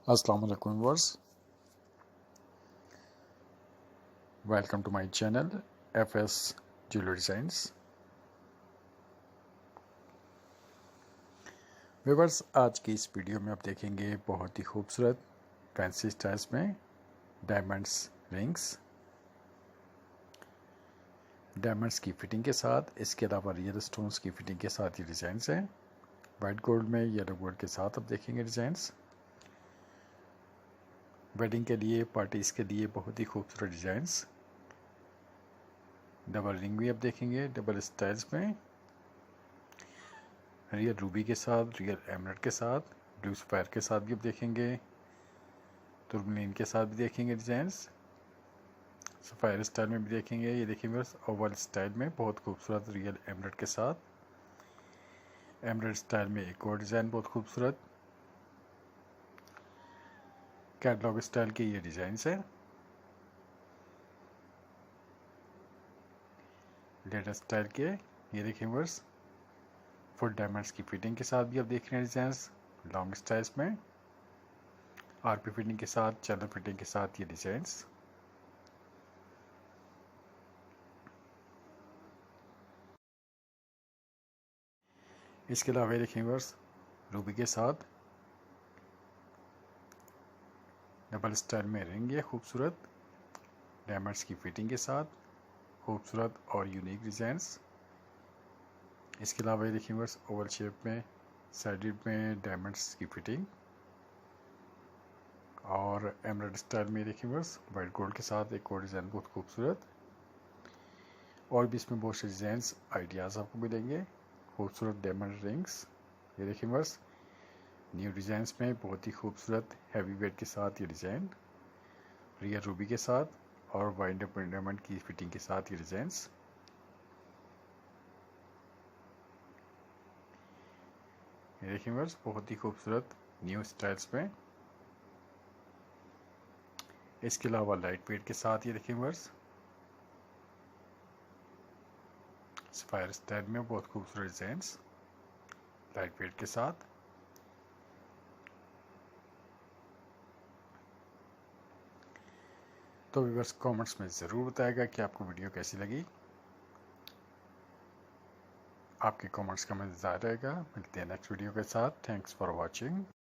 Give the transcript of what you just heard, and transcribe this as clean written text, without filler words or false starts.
अस्सलाम वालेकुम viewers, welcome to my channel FS jewellery designs. Viewers, आज की इस वीडियो में आप देखेंगे बहुत ही खूबसूरत फैंसी स्टाइल्स में डायमंड्स रिंग्स, डायमंड्स की फिटिंग के साथ। इसके अलावा रियल स्टोन्स की फिटिंग के साथ ये डिज़ाइंस हैं। वाइट गोल्ड में येलो गोल्ड के साथ आप देखेंगे डिज़ाइंस। वेडिंग के लिए, पार्टीज़ के लिए बहुत ही खूबसूरत डिज़ाइंस। डबल रिंग भी आप देखेंगे डबल स्टाइल्स में, रियल रूबी के साथ, रियल एमराल्ड के साथ, ब्लू सफायर के साथ भी आप देखेंगे, तुर्मलिन के साथ भी देखेंगे डिज़ाइंस। सफायर स्टाइल में भी देखेंगे। ये देखेंगे ओवल स्टाइल में बहुत खूबसूरत रियल एमराल्ड के साथ। एमराल्ड स्टाइल में एक और डिज़ाइन बहुत खूबसूरत कैटलॉग स्टाइल के ये डिज़ाइंस हैं। लेटेस्ट स्टाइल के ये देखें वर्स फुल डायमंड्स की फिटिंग के साथ भी आप देख रहे हैं डिज़ाइंस। लॉन्ग स्टाइल्स में आरपी फिटिंग के साथ, चैनल फिटिंग के साथ ये डिज़ाइंस। इसके अलावा ये देखें वर्स रूबी के साथ डबल स्टाइल में रिंग है खूबसूरत, डायमंड्स की फिटिंग के साथ खूबसूरत और यूनिक डिज़ाइंस। इसके अलावा ये देखिए बस ओवल शेप में साइडेड में डायमंड्स की फिटिंग, और एमराल्ड स्टाइल में देखिए बस वाइट गोल्ड के साथ एक और डिज़ाइन बहुत खूबसूरत। और भी इसमें बहुत से डिज़ाइंस आइडियाज़ आपको मिलेंगे। खूबसूरत डायमंड रिंग्स ये देखिए बस न्यू डिज़ाइंस में बहुत ही खूबसूरत हैवी वेट के साथ ये डिज़ाइन, रियल रूबी के साथ और वाइंड अप डायमंड की फिटिंग के साथ ये डिज़ाइंस। ये देखिए बस बहुत ही खूबसूरत न्यू स्टाइल्स में। इसके अलावा लाइट वेट के साथ ये देखिए बस सफायर स्टाइल में बहुत खूबसूरत डिज़ाइंस लाइट वेट के साथ। तो व्यूअर्स कमेंट्स में ज़रूर बताएगा कि आपको वीडियो कैसी लगी। आपके कमेंट्स का इंतज़ार रहेगा। मिलते हैं नेक्स्ट वीडियो के साथ। Thanks for watching.